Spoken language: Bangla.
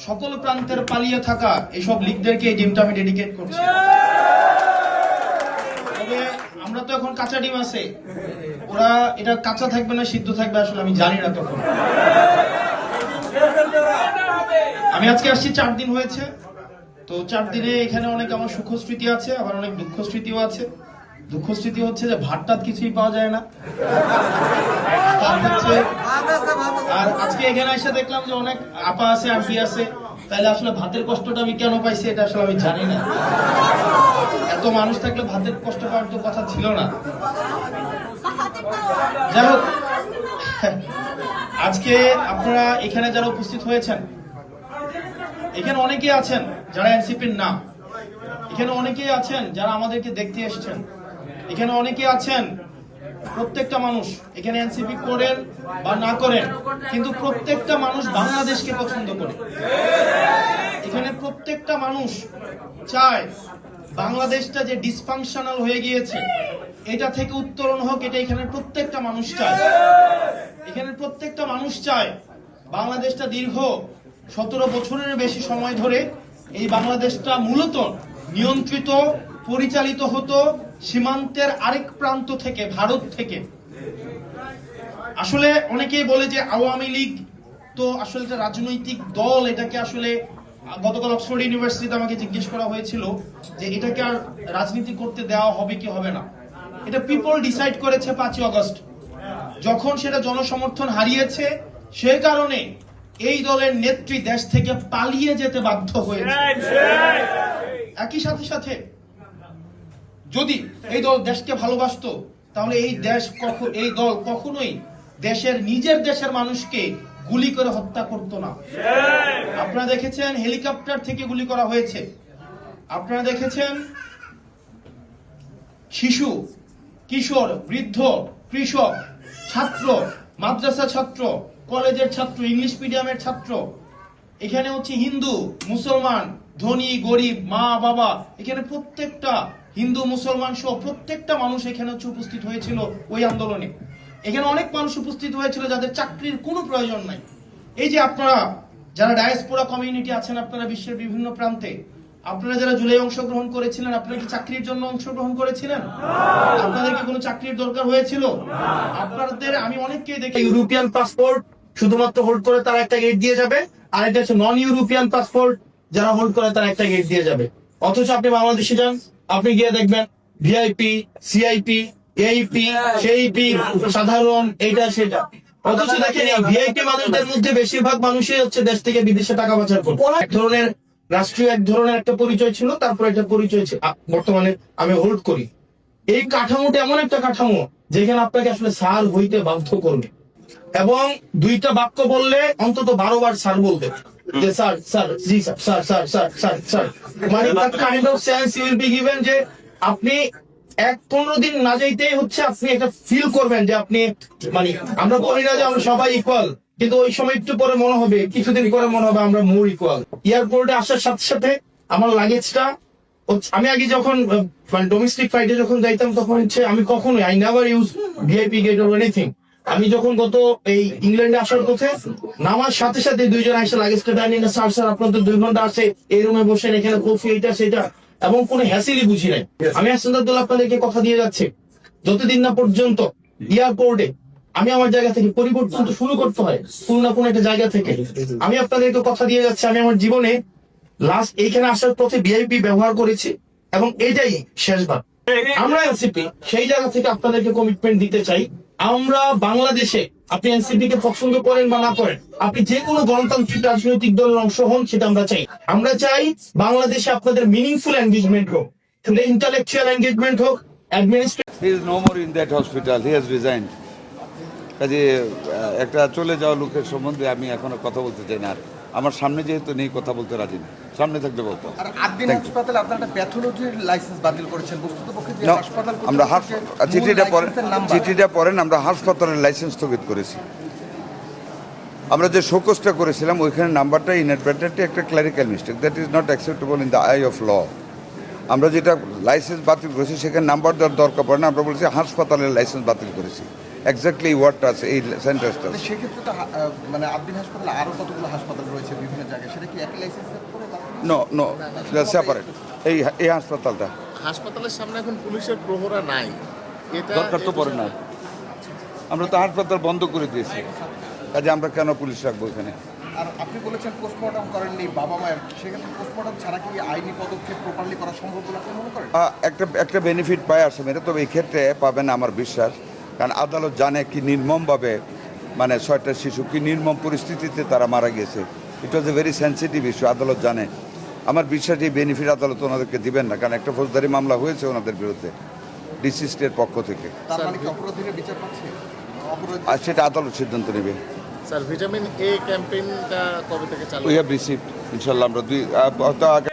সকল প্রান্তের পালিয়ে থাকা এইসব লীগদেরকে এই ডিমটা আমি ডেডিকেট করছি। তবে আমরা তো এখন কাঁচা ডিম আছে, ওরা এটা কাঁচা থাকবে না সিদ্ধ থাকবে আসলে আমি জানি না তখন। আমি আজকে আসছি 4 দিন হয়েছে, তো 4 দিনে এখানে অনেক আমার সুখ স্মৃতি আছে, আবার অনেক দুঃখ স্মৃতিও আছে। দুঃখ স্মৃতি হচ্ছে যে ভাতটাত কিছুই পাওয়া যায় না, আর আজকে এখানে এসে দেখলাম যে অনেক আপা আছে আন্টি আছে, তাইলে আসলে ভাতের কষ্টটা আমি কেন পাইছি এটা আসলে আমি জানি না। এত মানুষ থাকলে ভাতের কষ্ট পাওয়ার তো কথা ছিল না। যাই হোক, আজকে আপনারা এখানে যারা উপস্থিত হয়েছেন, এখানে অনেকেই আছেন যারা এনসিপির না, এখানে অনেকেই আছেন যারা আমাদেরকে দেখতে এসেছেন, এখানে অনেকেই আছেন প্রত্যেকটা মানুষ এখানে এনসিপি করেন বা না করেন, কিন্তু প্রত্যেকটা মানুষ বাংলাদেশকে পছন্দ করে। এখানে প্রত্যেকটা মানুষ চায় বাংলাদেশটা যে ডিসফাংশনাল হয়ে গিয়েছে এটা থেকে উত্তরণ হোক, এটা এখানে প্রত্যেকটা মানুষ চায়। এখানে প্রত্যেকটা মানুষ চায় বাংলাদেশটা দীর্ঘ 17 বছরের বেশি সময় ধরে এই বাংলাদেশটা মূলত নিয়ন্ত্রিত পরিচালিত হতো সীমান্তের আরেক প্রান্ত থেকে, ভারত থেকে। আসলে অনেকেই বলে যে আওয়ামী লীগ তো আসলে একটা রাজনৈতিক দল, এটাকে আসলে গতকাল অক্সফোর্ড ইউনিভার্সিটিতে আমাকে জিজ্ঞেস করা হয়েছিল যে এটাকে আর রাজনীতি করতে দেওয়া হবে কি হবে না। এটা পিপল ডিসাইড করেছে 5ই আগস্ট, যখন সেটা জনসমর্থন হারিয়েছে সে কারণে এই দলের নেত্রী দেশ থেকে পালিয়ে যেতে বাধ্য হয়েছে। একই সাথে সাথে যদি এই দল দেশকে ভালোবাসতো তাহলে এই দল কখনোই নিজের দেশের মানুষকে গুলি করে হত্যা করতো না। আপনারা দেখেছেন হেলিকপ্টার থেকে গুলি করা হয়েছে, আপনারা দেখেছেন শিশু, কিশোর, বৃদ্ধ, কৃষক, ছাত্র, মাদ্রাসা ছাত্র, কলেজের ছাত্র, ইংলিশ মিডিয়ামের ছাত্র, এখানে হচ্ছে হিন্দু, মুসলমান, ধনী, গরিব, মা, বাবা, এখানে প্রত্যেকটা হিন্দু মুসলমান সহ প্রত্যেকটা মানুষ এখানে হচ্ছে উপস্থিত হয়েছিল ওই আন্দোলনে। এখানে অনেক মানুষ উপস্থিত হয়েছিল যাদের চাকরির কোনো প্রয়োজন নাই। এই যে আপনারা যারা ডায়াসপোরা কমিউনিটি আছেন, আপনারা বিশ্বের বিভিন্ন প্রান্তে, আপনারা যারা জুলাই অংশগ্রহণ করেছিলেন, আপনারা কি চাকরির জন্য অংশগ্রহণ করেছিলেন? আপনাদের কি কোনো চাকরির দরকার হয়েছিল? আপনাদের আমি অনেককেই দেখি ইউরোপিয়ান পাসপোর্ট শুধুমাত্র হোল্ড করে তারা একটা গেট দিয়ে যাবে, আর এটা হচ্ছে নন ইউরোপিয়ান পাসপোর্ট যারা হোল্ড করে তারা একটা গেট দিয়ে যাবে। অথচ আপনি বাংলাদেশে যান, আপনি গিয়ে দেখবেন ভিআইপি, সিআইপি, এইপি, সেইপি, সাধারণ, এইটা সেটা। অথচ দেখেন এই ভিআইপি মানুষদের মধ্যে বেশিরভাগ মানুষই হচ্ছে দেশ থেকে বিদেশে টাকা পাচার করে। এক ধরনের রাষ্ট্রীয় এক ধরনের একটা পরিচয় ছিল, তারপর একটা পরিচয় বর্তমানে আমি হোল্ড করি। এই কাঠামোটা এমন একটা কাঠামো যেখানে আপনাকে আসলে স্যার হইতে বাধ্য করবে, এবং 2টা বাক্য বললে অন্তত 12 বার স্যার বলবে যে স্যার স্যার, জি sir, sir sir sir sir sir, মানে that kind of sense you will be given যে আপনি 15 দিন না যাইতেই হচ্ছে আপনি একটা ফিল করবেন যে আপনি, মানে আমরা বলি না যে আমরা সবাই ইকুয়াল, কিন্তু ওই সময় একটু পরে মনে হবে, কিছুদিন পরে মনে হবে আমরা মোর ইকুয়াল। এয়ারপোর্টে আসার সাথে সাথে আমার লাগেজটা, আমি আগে যখন মানে ডোমেস্টিক ফ্লাইটে যখন যাইতাম তখন হচ্ছে আমি কখনোই I never use VIP gate or anything. আমি যখন গত এই ইংল্যান্ডে আসার পথে নামার সাথে সাথে 2 জন এসে লাগেজটা টানিয়ে না, স্যার স্যার আপনাদের 2 ঘন্টা আছে, এই রুমে বসেন, এখানে কফি, এটা সেটা, এবং কোনো হ্যাসেলই বুঝি নাই। আমি আসাদুল্লাহ আপনাদেরকে কথা দিয়ে যাচ্ছি, যতদিন না পর্যন্ত এয়ারপোর্টে আমি আমার জায়গা থেকে পরিবর্তন তো শুরু করতে হয় কোন না কোন একটা জায়গা থেকে। আমি আপনাদেরকে কথা দিয়ে যাচ্ছি, আমি আমার জীবনে লাস্ট এইখানে আসার পথে ভিআইপি ব্যবহার করেছি, এবং এটাই শেষবার। আমরা এনসিপি সেই জায়গা থেকে আপনাদেরকে কমিটমেন্ট দিতে চাই, আমরা বাংলাদেশে, আপনি এনসিপি কে পছন্দ করেন বা না করেন, আপনি যে কোনো গণতান্ত্রিক রাজনৈতিক দলের অংশ হন, সেটা আমরা চাই। আমরা চাই বাংলাদেশে আপনাদের মিনিংফুল এনগেজমেন্ট হোক, ইন্টালেকচুয়াল এনগেজমেন্ট হোক, administrative. He is no more in that hospital. He has resigned. কাজে একটা চলে যাওয়া লোকের সম্বন্ধে আমি এখনো কথা বলতে চাই না। আর আমার সামনে যেহেতু নেই, কথা বলতে রাজি না, সামনে থাকলে বলতো। আর 8 দিন হাসপাতালে আপনারা একটা প্যাথোলজির লাইসেন্স বাতিল করেছেন, বস্তুতপক্ষে যে হাসপাতাল আমরা চিঠিটা পড়েন, আমরা হাসপাতালের লাইসেন্স স্থগিত করেছি। আমরা যে শোকজটা করেছিলাম ওইখানে নাম্বারটা ইনঅ্যাডভার্টেন্টলি একটা clerical mistake, that is not acceptable in the eye of law. আমরা যেটা লাইসেন্স বাতিল করেছি সেখানে নাম্বার দেওয়ার দরকার পড়ে না, আমরা বলেছি হাসপাতালের লাইসেন্স বাতিল করেছি। এক্স্যাক্টলি ওয়ার্ডটা আছে এই সেন্টেন্সটা আছে। সেক্ষেত্রে তো মানে আবদিন হাসপাতালে আরো কতগুলো হাসপাতাল রয়েছে বিভিন্ন জায়গায়, সেটা কি একই লাইসেন্স করে বা নো নো সেপারেট এই হাসপাতালটা হাসপাতালের সামনে এখন পুলিশের প্রহরা নাই, এটা দরকার তো পড়ে না। আমরা তো হাসপাতাল বন্ধ করে দিয়েছি, কাজে আমরা কেন পুলিশ রাখবো এখানে? আর আপনি বলেছেন পোস্টমর্টম করেননি বাবা মায়ের, সেক্ষেত্রে পোস্টমর্টম ছাড়া কি আইনি পদক্ষেপ প্রপারলি করা সম্ভব বলে আপনি মনে করেন? একটা বেনিফিট পায় আসামিরা, তবে এই ক্ষেত্রে পাবে না আমার বিশ্বাস, কারণ আদালত জানে কি নির্মমভাবে মানে 6টা শিশু কি নির্মম পরিস্থিতিতে তারা মারা গেছে। ইট ওয়াজ এ ভেরি সেন্সিটিভ ইস্যু, আদালত জানে। আমার বিশ্বাস এই বেনিফিট আদালত ওনাদেরকে দিবেন না, কারণ একটা ফৌজদারি মামলা হয়েছে ওনাদের বিরুদ্ধে ডিসি স্টের পক্ষ থেকে, তার মানে কি অপরাধীরা বিচার পাচ্ছে? অপরাধ আর সেটা আদালত সিদ্ধান্ত নেবে। স্যার ভিটামিন এ ক্যাম্পেইনটা কবে থেকে চালু উই হ্যাভ রিসিভড, ইনশাল্লাহ আমরা হয়তো আগে